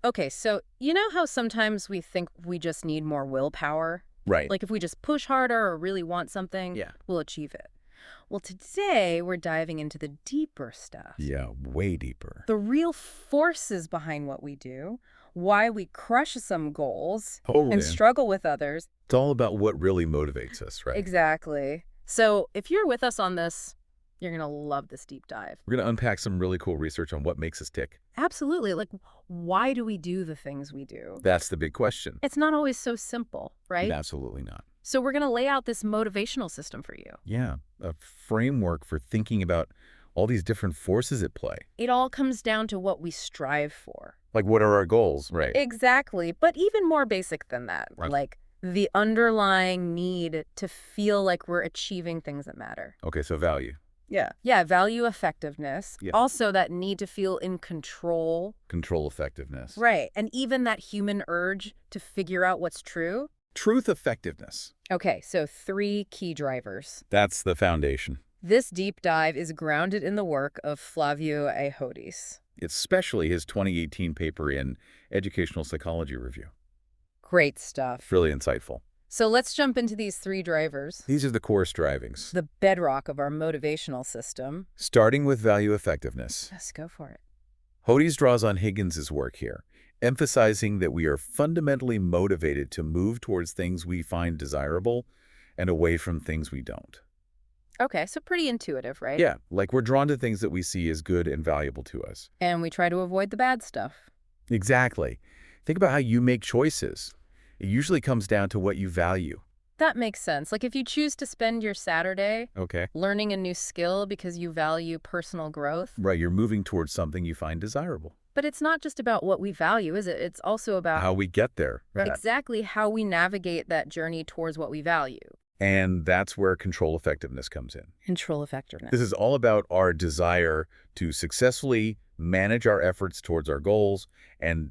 Okay, so you know how sometimes we think we just need more willpower? Right. Like if we just push harder or really want something, Yeah. we'll achieve it. Well, today we're diving into the deeper stuff. Yeah, way deeper. The real forces behind what we do, why we crush some goals and Totally. struggle with others. It's all about what really motivates us, right? Exactly. So if you're with us on this, you're going to love this deep dive. We're going to unpack some really cool research on what makes us tick. Absolutely. Like, why do we do the things we do? That's the big question. It's not always so simple, right? Absolutely not. So we're going to lay out this motivational system for you. Yeah, a framework for thinking about all these different forces at play. It all comes down to what we strive for. Like, what are our goals, right? Exactly. But even more basic than that, Right. like the underlying need to feel like we're achieving things that matter. Okay, so value. Yeah, value effectiveness. Yeah. Also that need to feel in control. Control effectiveness. Right. And even that human urge to figure out what's true. Truth effectiveness. Okay, so 3 key drivers. That's the foundation. This deep dive is grounded in the work of Flavio Hodis. Especially his 2018 paper in Educational Psychology Review. Great stuff. Really insightful. So let's jump into these 3 drivers. These are the core strivings. The bedrock of our motivational system. Starting with value effectiveness. Let's go for it. Hodis draws on Higgins's work here, emphasizing that we are fundamentally motivated to move towards things we find desirable and away from things we don't. Okay, so pretty intuitive, right? Yeah, like we're drawn to things that we see as good and valuable to us. And we try to avoid the bad stuff. Exactly. Think about how you make choices. It usually comes down to what you value. That makes sense. Like if you choose to spend your Saturday Okay. learning a new skill because you value personal growth. Right, you're moving towards something you find desirable. But it's not just about what we value, is it? It's also about How we get there. exactly how we navigate that journey towards what we value. And that's where control effectiveness comes in. Control effectiveness. This is all about our desire to successfully manage our efforts towards our goals and,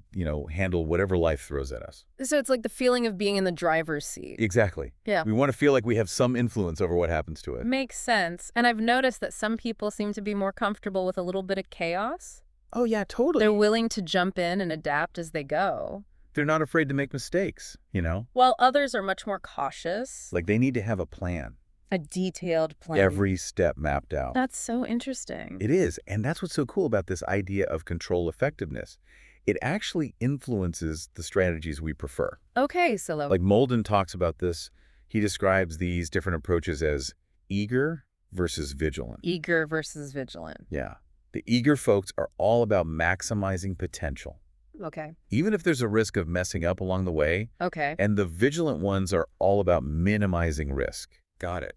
handle whatever life throws at us. So it's like the feeling of being in the driver's seat. Exactly. Yeah. We want to feel like we have some influence over what happens to it. Makes sense. And I've noticed that some people seem to be more comfortable with a little bit of chaos. Oh, yeah, totally. They're willing to jump in and adapt as they go. They're not afraid to make mistakes, While others are much more cautious. Like they need to have a plan. A detailed plan. Every step mapped out. That's so interesting. It is. And that's what's so cool about this idea of control effectiveness. It actually influences the strategies we prefer. Okay, so Like Molden talks about this. He describes these different approaches as eager versus vigilant. eager versus vigilant. Yeah. The eager folks are all about maximizing potential, Okay. even if there's a risk of messing up along the way. Okay. And the vigilant ones are all about minimizing risk. Got it.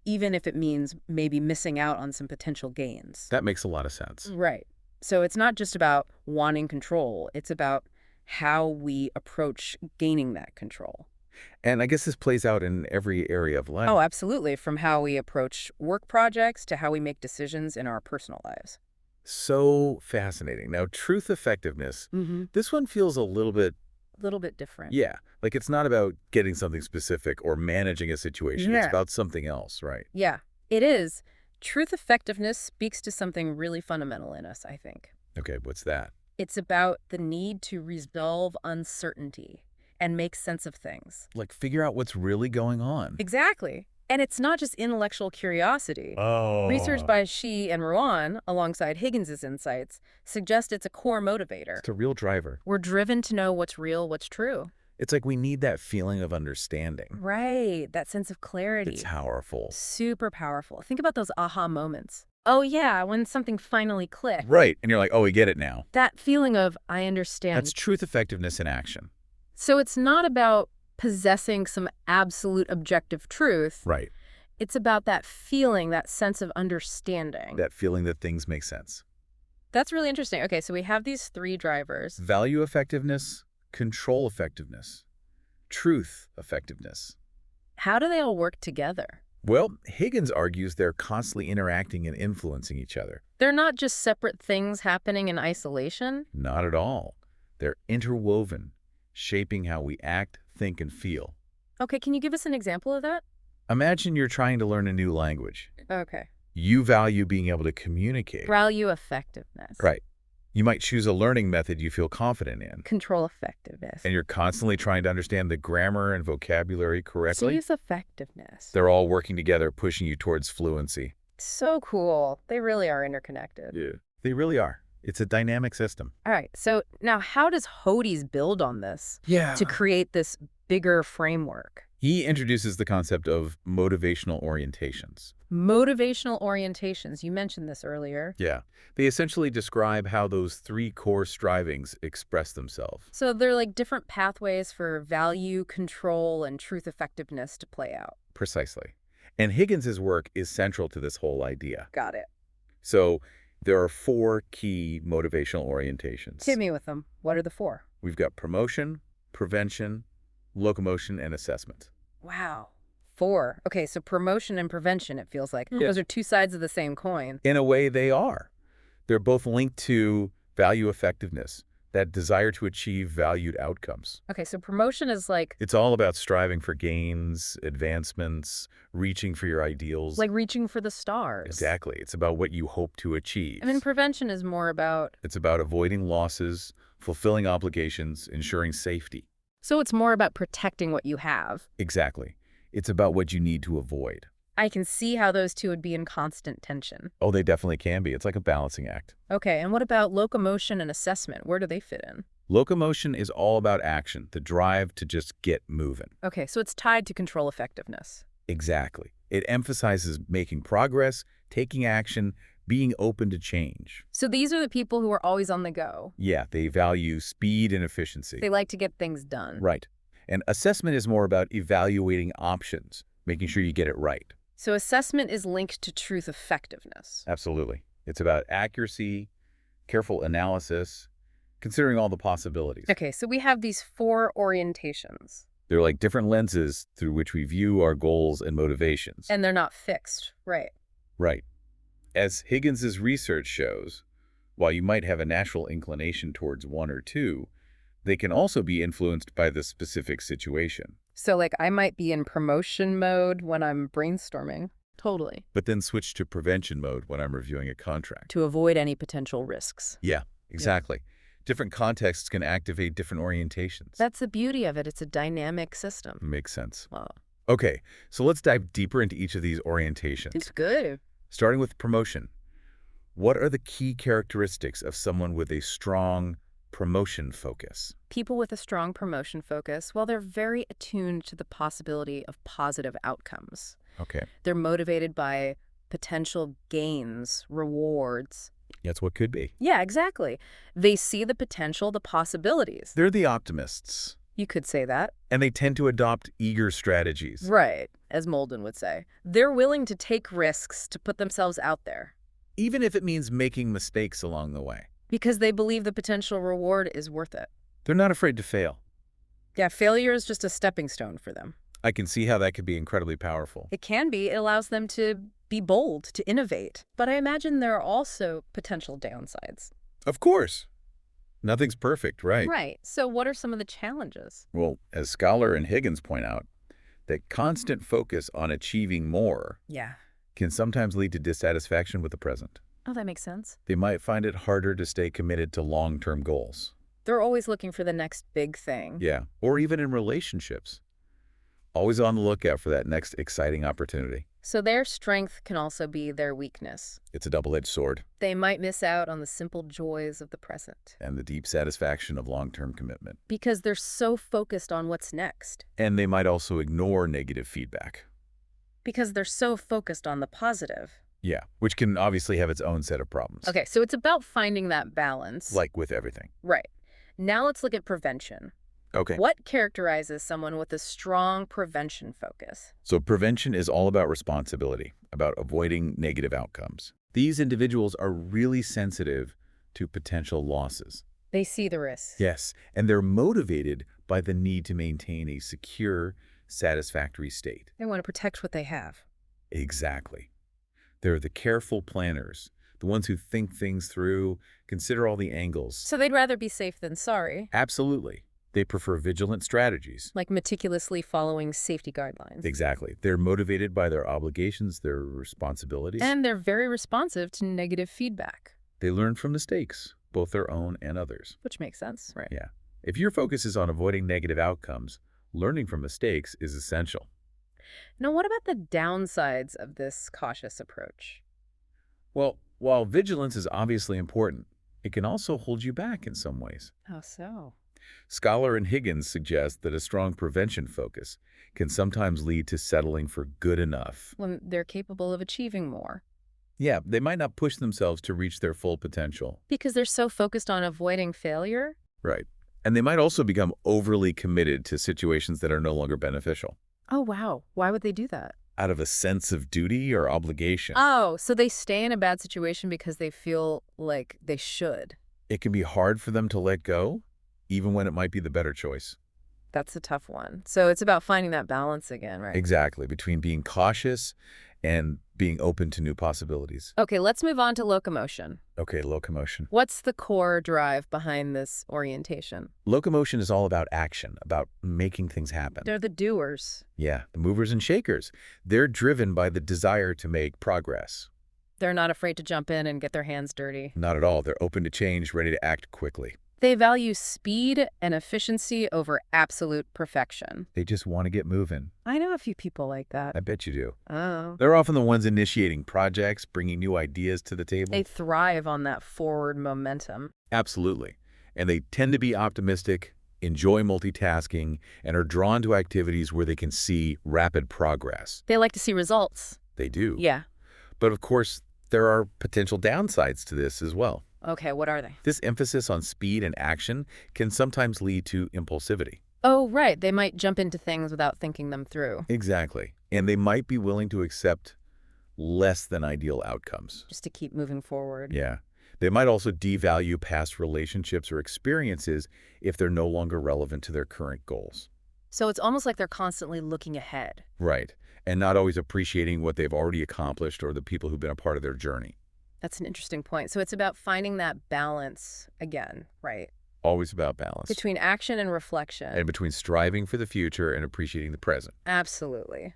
Even if it means maybe missing out on some potential gains. That makes a lot of sense. Right. So it's not just about wanting control. It's about how we approach gaining that control. And I guess this plays out in every area of life. Oh, absolutely. From how we approach work projects to how we make decisions in our personal lives. So fascinating. Now, truth effectiveness, Mm-hmm. this one feels a little bit, A little bit different. yeah, like it's not about getting something specific or managing a situation. It's Yeah. about something else, right? Yeah, it is. Truth effectiveness speaks to something really fundamental in us, I think. Okay, what's that? It's about the need to resolve uncertainty and make sense of things. Like figure out what's really going on. Exactly. And it's not just intellectual curiosity. Oh. Research by Shi and Ruan, alongside Higgins's insights, suggest it's a core motivator. It's a real driver. We're driven to know what's real, what's true. It's like we need that feeling of understanding. Right, that sense of clarity. It's powerful. Super powerful. Think about those aha moments. Oh yeah, when something finally clicked. Right. And you're like, oh, we get it now. That feeling of, I understand. That's truth effectiveness in action. So it's not about possessing some absolute objective truth. Right. It's about that feeling, that sense of understanding. That feeling that things make sense. That's really interesting. Okay, so we have these 3 drivers. Value effectiveness, control effectiveness, truth effectiveness. How do they all work together? Well, Higgins argues they're constantly interacting and influencing each other. They're not just separate things happening in isolation. Not at all. They're interwoven, shaping how we act, think, and feel. Okay, can you give us an example of that? Imagine you're trying to learn a new language. Okay. You value being able to communicate. Value effectiveness. Right. You might choose a learning method you feel confident in, Control effectiveness. and you're constantly trying to understand the grammar and vocabulary correctly. Choose effectiveness. They're all working together, pushing you towards fluency. So cool. They really are interconnected. Yeah. They really are. It's a dynamic system. All right. So now how does Hodes build on this Yeah. to create this bigger framework? He introduces the concept of motivational orientations. Motivational orientations. You mentioned this earlier. Yeah. They essentially describe how those three core strivings express themselves. So they're like different pathways for value, control, and truth effectiveness to play out. Precisely. And Higgins's work is central to this whole idea. Got it. So there are four key motivational orientations. Hit me with them. What are the four? We've got promotion, prevention, locomotion, and assessment. Wow. Four. Okay, so promotion and prevention, it feels like. Yeah. Those are two sides of the same coin. In a way, they are. They're both linked to value effectiveness, that desire to achieve valued outcomes. Okay, so promotion is It's all about striving for gains, advancements, reaching for your ideals. like reaching for the stars. Exactly. It's about what you hope to achieve. And then prevention is more about, It's about avoiding losses, fulfilling obligations, ensuring safety. so it's more about protecting what you have. Exactly. It's about what you need to avoid. I can see how those two would be in constant tension. Oh, they definitely can be. It's like a balancing act. Okay, and what about locomotion and assessment? Where do they fit in? Locomotion is all about action, the drive to just get moving. Okay, so it's tied to control effectiveness. Exactly. It emphasizes making progress, taking action, being open to change. So these are the people who are always on the go. Yeah, they value speed and efficiency. They like to get things done. Right. And assessment is more about evaluating options, making sure you get it right. So assessment is linked to truth effectiveness. Absolutely. It's about accuracy, careful analysis, considering all the possibilities. Okay, so we have these four orientations. They're like different lenses through which we view our goals and motivations. And they're not fixed, right? Right. As Higgins's research shows, while you might have a natural inclination towards one or two, they can also be influenced by the specific situation. So like I might be in promotion mode when I'm brainstorming. Totally. But then switch to prevention mode when I'm reviewing a contract. To avoid any potential risks. Yeah, exactly. Different contexts can activate different orientations. That's the beauty of it. It's a dynamic system. Makes sense. Wow. Okay, so let's dive deeper into each of these orientations. It's good. Starting with promotion. What are the key characteristics of someone with a strong promotion focus? People with a strong promotion focus, well, they're very attuned to the possibility of positive outcomes. Okay, They're motivated by potential gains, rewards. that's what could be. Yeah, exactly. They see the potential, the possibilities. They're the optimists, You could say that. and they tend to adopt eager strategies. Right, as Molden would say. They're willing to take risks to put themselves out there Even if it means making mistakes along the way. because they believe the potential reward is worth it. They're not afraid to fail. Yeah, failure is just a stepping stone for them. I can see how that could be incredibly powerful. It can be. It allows them to be bold, to innovate. But I imagine there are also potential downsides. Of course. Nothing's perfect, right? Right. So what are some of the challenges? Well, as Scholar and Higgins point out, that constant focus on achieving more Yeah. can sometimes lead to dissatisfaction with the present. Oh, that makes sense. They might find it harder to stay committed to long-term goals. They're always looking for the next big thing. Yeah, or even in relationships. Always on the lookout for that next exciting opportunity. So their strength can also be their weakness. It's a double-edged sword, They might miss out on the simple joys of the present and the deep satisfaction of long-term commitment. because they're so focused on what's next, And they might also ignore negative feedback. because they're so focused on the positive. Yeah, which can obviously have its own set of problems. Okay, so it's about finding that balance. Like with everything. Right. Now let's look at prevention. Okay. What characterizes someone with a strong prevention focus? So prevention is all about responsibility, about avoiding negative outcomes. These individuals are really sensitive to potential losses. They see the risks. Yes, and they're motivated by the need to maintain a secure, satisfactory state. They want to protect what they have. Exactly. They're the careful planners, the ones who think things through, consider all the angles. So they'd rather be safe than sorry, Absolutely. They prefer vigilant strategies. like meticulously following safety guidelines. Exactly. They're motivated by their obligations, their responsibilities. And they're very responsive to negative feedback. They learn from mistakes, both their own and others. Which makes sense, right? Yeah. If your focus is on avoiding negative outcomes, learning from mistakes is essential. Now, what about the downsides of this cautious approach? Well, while vigilance is obviously important, it can also hold you back in some ways. How so? Scholar and Higgins suggest that a strong prevention focus can sometimes lead to settling for good enough. When they're capable of achieving more. Yeah, they might not push themselves to reach their full potential. Because they're so focused on avoiding failure? Right. And they might also become overly committed to situations that are no longer beneficial, Oh, wow. Why would they do that? out of a sense of duty or obligation. Oh, so they stay in a bad situation because they feel like they should. It can be hard for them to let go, even when it might be the better choice. That's a tough one. So it's about finding that balance again, right? Exactly, between being cautious and being open to new possibilities. Okay, let's move on to locomotion. Okay, locomotion. What's the core drive behind this orientation? Locomotion is all about action, about making things happen. They're the doers. Yeah, the movers and shakers. They're driven by the desire to make progress. They're not afraid to jump in and get their hands dirty. Not at all. They're open to change, ready to act quickly. They value speed and efficiency over absolute perfection. They just want to get moving. I know a few people like that. I bet you do. Oh. They're often the ones initiating projects, bringing new ideas to the table. They thrive on that forward momentum. Absolutely. And they tend to be optimistic, enjoy multitasking, and are drawn to activities where they can see rapid progress. They like to see results. They do. Yeah. But of course, there are potential downsides to this as well. Okay, what are they? This emphasis on speed and action can sometimes lead to impulsivity. Oh, right. They might jump into things without thinking them through. Exactly. And they might be willing to accept less than ideal outcomes. Just to keep moving forward. Yeah. They might also devalue past relationships or experiences if they're no longer relevant to their current goals. So it's almost like they're constantly looking ahead. Right. And not always appreciating what they've already accomplished or the people who've been a part of their journey. That's an interesting point. So it's about finding that balance again, right? Always about balance. Between action and reflection. And between striving for the future and appreciating the present. Absolutely.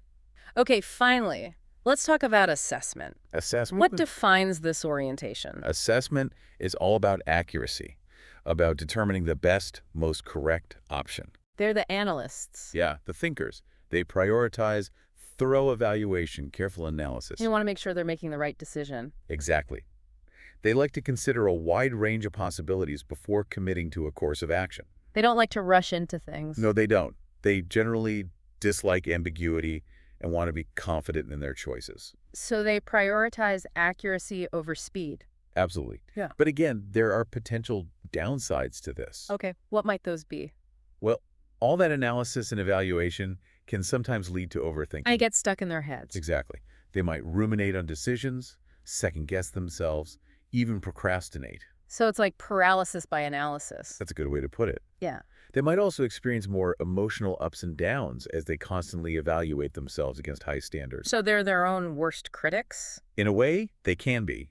Okay, finally, let's talk about assessment. Assessment. What defines this orientation? Assessment is all about accuracy, about determining the best, most correct option. They're the analysts. Yeah, the thinkers. They prioritize thorough evaluation, careful analysis. You want to make sure they're making the right decision. Exactly. They like to consider a wide range of possibilities before committing to a course of action. They don't like to rush into things. No, they don't. They generally dislike ambiguity and want to be confident in their choices. So they prioritize accuracy over speed. Absolutely. Yeah. But again, there are potential downsides to this. Okay, what might those be? Well, all that analysis and evaluation can sometimes lead to overthinking. I get stuck in their heads. Exactly. They might ruminate on decisions, second-guess themselves, even procrastinate. So it's like paralysis by analysis. That's a good way to put it. Yeah. They might also experience more emotional ups and downs as they constantly evaluate themselves against high standards. So they're their own worst critics? In a way, they can be,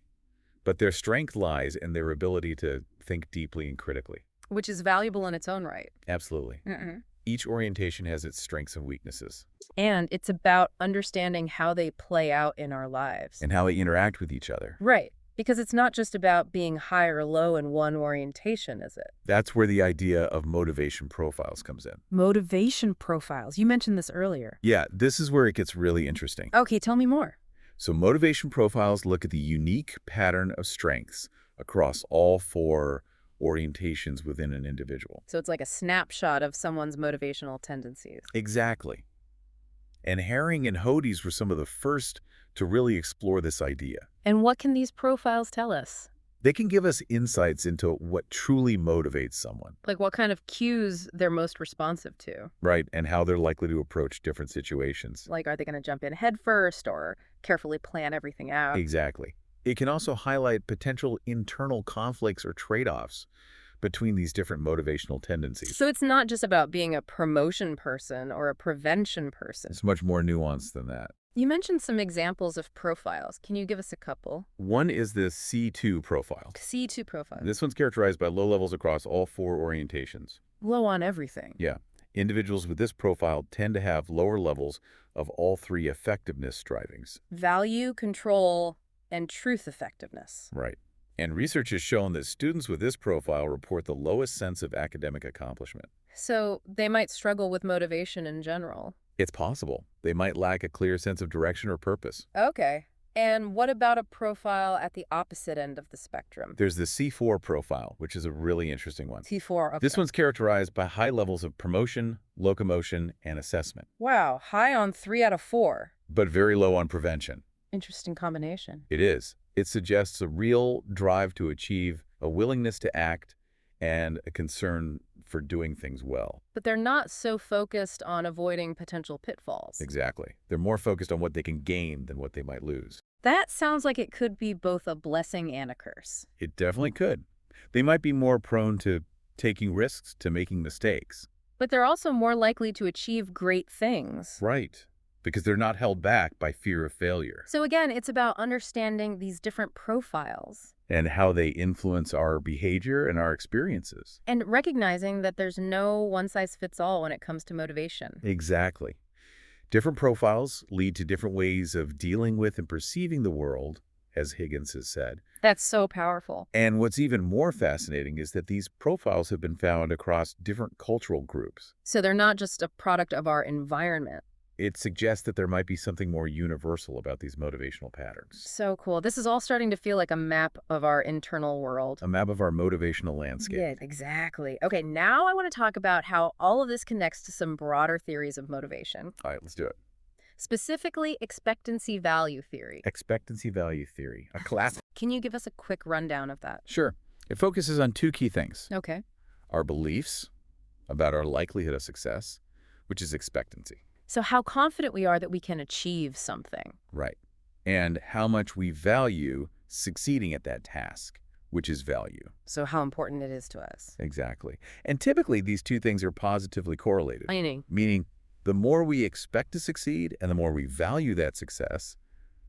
but their strength lies in their ability to think deeply and critically. Which is valuable in its own right. Absolutely. Each orientation has its strengths and weaknesses. And it's about understanding how they play out in our lives. And how they interact with each other. Right. Because it's not just about being high or low in one orientation, is it? That's where the idea of motivation profiles comes in. Motivation profiles. You mentioned this earlier. Yeah, this is where it gets really interesting. Okay, tell me more. So motivation profiles look at the unique pattern of strengths across all four orientations within an individual. So it's like a snapshot of someone's motivational tendencies. Exactly. And Herring and Hodes were some of the first to really explore this idea. And what can these profiles tell us? They can give us insights into what truly motivates someone. Like what kind of cues they're most responsive to. Right, and how they're likely to approach different situations. Like, are they going to jump in head first or carefully plan everything out? Exactly. It can also highlight potential internal conflicts or trade-offs between these different motivational tendencies. So it's not just about being a promotion person or a prevention person. It's much more nuanced than that. You mentioned some examples of profiles. Can you give us a couple? One is the C2 profile. C2 profile. This one's characterized by low levels across all four orientations. Low on everything. Yeah. Individuals with this profile tend to have lower levels of all three effectiveness strivings. Value, control, and truth effectiveness. Right. And research has shown that students with this profile report the lowest sense of academic accomplishment. So they might struggle with motivation in general. It's possible they might lack a clear sense of direction or purpose. Okay. And what about a profile at the opposite end of the spectrum? There's the C4 profile, which is a really interesting one. T4, This okay. one's characterized by high levels of promotion, locomotion, and assessment, Wow, high on 3 out of 4. but very low on prevention. Interesting combination. It is. It suggests a real drive to achieve, a willingness to act, and a concern for doing things well. But they're not so focused on avoiding potential pitfalls. Exactly. They're more focused on what they can gain than what they might lose. That sounds like it could be both a blessing and a curse. It definitely could. They might be more prone to taking risks, to making mistakes. But they're also more likely to achieve great things. Right. Because they're not held back by fear of failure. So again, it's about understanding these different profiles And how they influence our behavior and our experiences. and recognizing that there's no one-size-fits-all when it comes to motivation. Exactly. Different profiles lead to different ways of dealing with and perceiving the world, as Higgins has said. That's so powerful. And what's even more fascinating is that these profiles have been found across different cultural groups. So they're not just a product of our environment. It suggests that there might be something more universal about these motivational patterns. So cool. This is all starting to feel like a map of our internal world. A map of our motivational landscape. Yeah, exactly. Okay, now I want to talk about how all of this connects to some broader theories of motivation, All right, let's do it. specifically expectancy value theory. Expectancy value theory, a classic. Can you give us a quick rundown of that? Sure. It focuses on two key things. Okay. Our beliefs about our likelihood of success, which is expectancy. So how confident we are that we can achieve something. Right. And how much we value succeeding at that task, which is value. So how important it is to us. Exactly. And typically, these two things are positively correlated, Meaning, the more we expect to succeed and the more we value that success,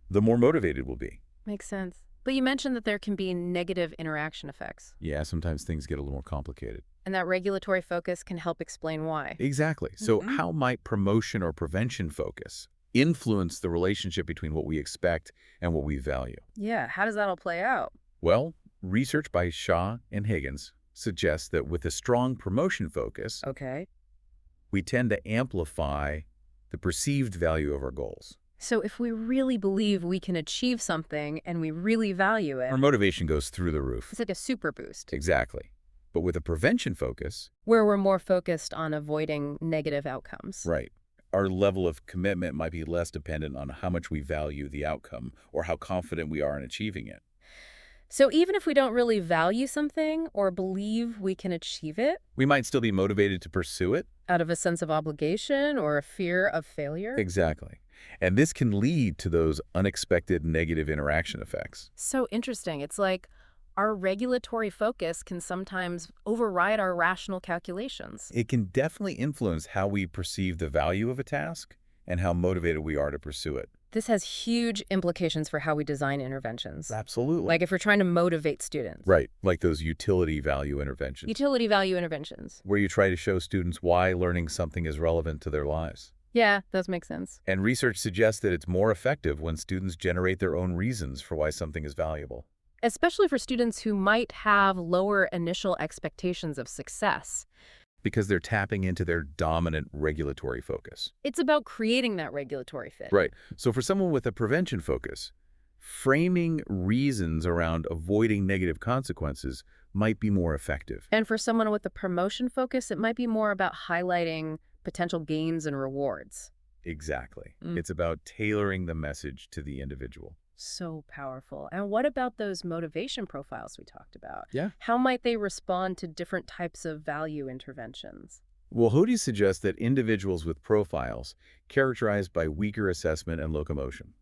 the more motivated we'll be. makes sense. But you mentioned that there can be negative interaction effects, Yeah, sometimes things get a little more complicated. and that regulatory focus can help explain why. Exactly. So Mhm. how might promotion or prevention focus influence the relationship between what we expect and what we value? Yeah, how does that all play out? Well, research by Shaw and Higgins suggests that with a strong promotion focus, Okay. we tend to amplify the perceived value of our goals. So if we really believe we can achieve something and we really value it, Our motivation goes through the roof. it's like a super boost, Exactly. But with a prevention focus, where we're more focused on avoiding negative outcomes. right, our level of commitment might be less dependent on how much we value the outcome or how confident we are in achieving it. So even if we don't really value something or believe we can achieve it We might still be motivated to pursue it. out of a sense of obligation or a fear of failure. Exactly. And this can lead to those unexpected negative interaction effects. So interesting. It's like our regulatory focus can sometimes override our rational calculations. It can definitely influence how we perceive the value of a task and how motivated we are to pursue it. This has huge implications for how we design interventions. Absolutely. Like if we're trying to motivate students. Right, like those utility value interventions, Utility value interventions. where you try to show students why learning something is relevant to their lives. Yeah, does make sense. And research suggests that it's more effective when students generate their own reasons for why something is valuable. Especially for students who might have lower initial expectations of success. Because they're tapping into their dominant regulatory focus. It's about creating that regulatory fit. Right. So for someone with a prevention focus, framing reasons around avoiding negative consequences might be more effective. And for someone with a promotion focus, it might be more about highlighting potential gains and rewards. Exactly. Mm. It's about tailoring the message to the individual. So powerful. And what about those motivation profiles we talked about? Yeah. How might they respond to different types of value interventions? Well, Hody suggests that individuals with profiles characterized by weaker assessment and locomotion,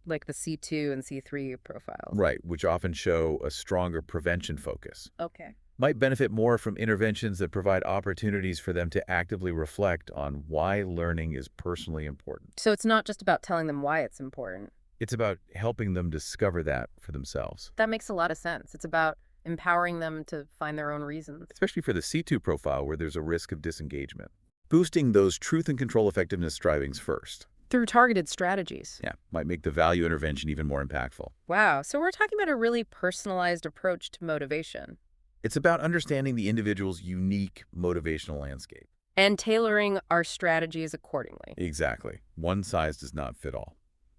Like the C2 and C3 profiles. right, which often show a stronger prevention focus, Okay. might benefit more from interventions that provide opportunities for them to actively reflect on why learning is personally important. So it's not just about telling them why it's important. It's about helping them discover that for themselves, That makes a lot of sense. It's about empowering them to find their own reasons. especially for the C2 profile where there's a risk of disengagement. Boosting those truth and control effectiveness strivings first. through targeted strategies. Yeah, might make the value intervention even more impactful. Wow, so we're talking about a really personalized approach to motivation It's about understanding the individual's unique motivational landscape. and tailoring our strategies accordingly. Exactly. One size does not fit all.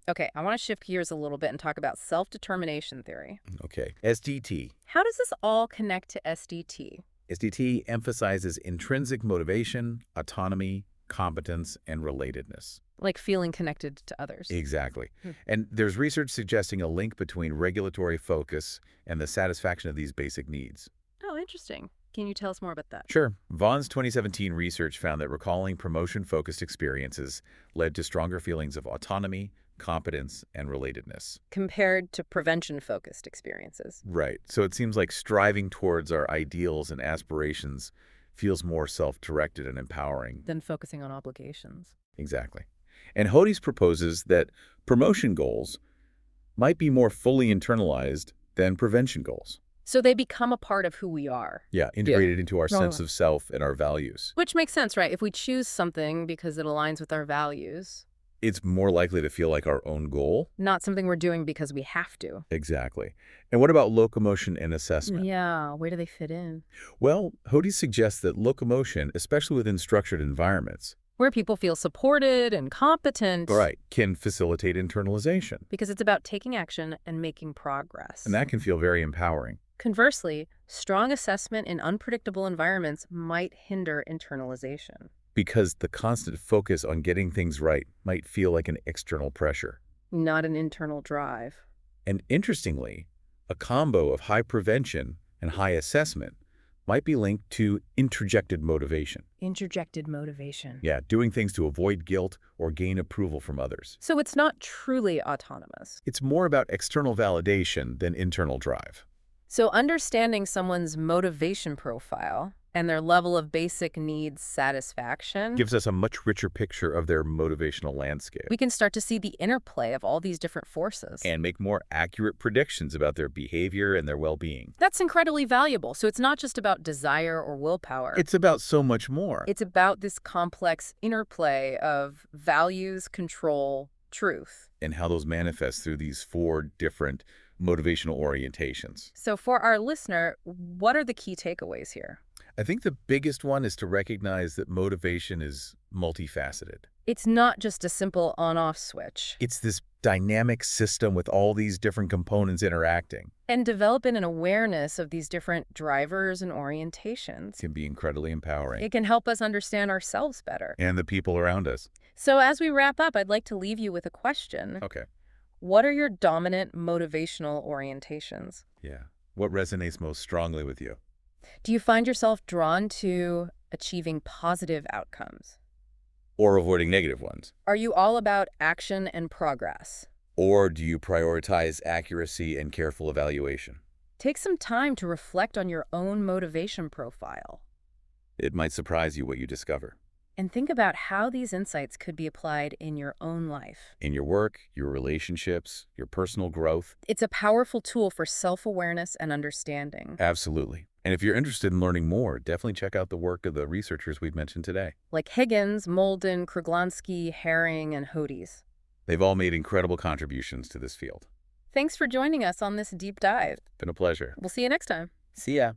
Okay, I want to shift gears a little bit and talk about self-determination theory. Okay. SDT. How does this all connect to SDT? SDT emphasizes intrinsic motivation, autonomy, competence, and relatedness. Like feeling connected to others. Exactly. Hmm. And there's research suggesting a link between regulatory focus and the satisfaction of these basic needs. Oh, interesting. Can you tell us more about that? Sure. Vaughan's 2017 research found that recalling promotion-focused experiences led to stronger feelings of autonomy, competence, and relatedness. Compared to prevention-focused experiences. Right. So it seems like striving towards our ideals and aspirations feels more self-directed and empowering. Than focusing on obligations. Exactly. And Hodes proposes that promotion goals might be more fully internalized than prevention goals. So they become a part of who we are. Yeah, integrated into our Oh. sense of self and our values. Which makes sense, right? If we choose something because it aligns with our values, It's more likely to feel like our own goal. not something we're doing because we have to. Exactly. And what about locomotion and assessment? Yeah, where do they fit in? Well, Hodes suggests that locomotion, especially within structured environments, Where people feel supported and competent. right, can facilitate internalization. Because it's about taking action and making progress. And that can feel very empowering. Conversely, strong assessment in unpredictable environments might hinder internalization. Because the constant focus on getting things right might feel like an external pressure. Not an internal drive. And interestingly, a combo of high prevention and high assessment might be linked to interjected motivation. Interjected motivation. Yeah, doing things to avoid guilt or gain approval from others. So it's not truly autonomous. It's more about external validation than internal drive. So understanding someone's motivation profile and their level of basic needs satisfaction, Gives us a much richer picture of their motivational landscape we can start to see the interplay of all these different forces. and make more accurate predictions about their behavior and their well-being. That's incredibly valuable. So it's not just about desire or willpower. It's about so much more. It's about this complex interplay of values, control, truth. And how those manifest through these 4 different motivational orientations. So for our listener, what are the key takeaways here? I think the biggest one is to recognize that motivation is multifaceted. It's not just a simple on-off switch. It's this dynamic system with all these different components interacting. And developing an awareness of these different drivers and orientations. It can be incredibly empowering. It can help us understand ourselves better. And the people around us. So as we wrap up, I'd like to leave you with a question. Okay. What are your dominant motivational orientations? Yeah. What resonates most strongly with you? Do you find yourself drawn to achieving positive outcomes? Or avoiding negative ones? Are you all about action and progress? Or do you prioritize accuracy and careful evaluation? Take some time to reflect on your own motivation profile It might surprise you what you discover. and think about how these insights could be applied in your own life. In your work, your relationships, your personal growth. It's a powerful tool for self-awareness and understanding, Absolutely. And if you're interested in learning more, definitely check out the work of the researchers we've mentioned today. like Higgins, Molden, Kruglanski, Herring, and Hodes. They've all made incredible contributions to this field. Thanks for joining us on this deep dive. Been a pleasure. We'll see you next time. See ya.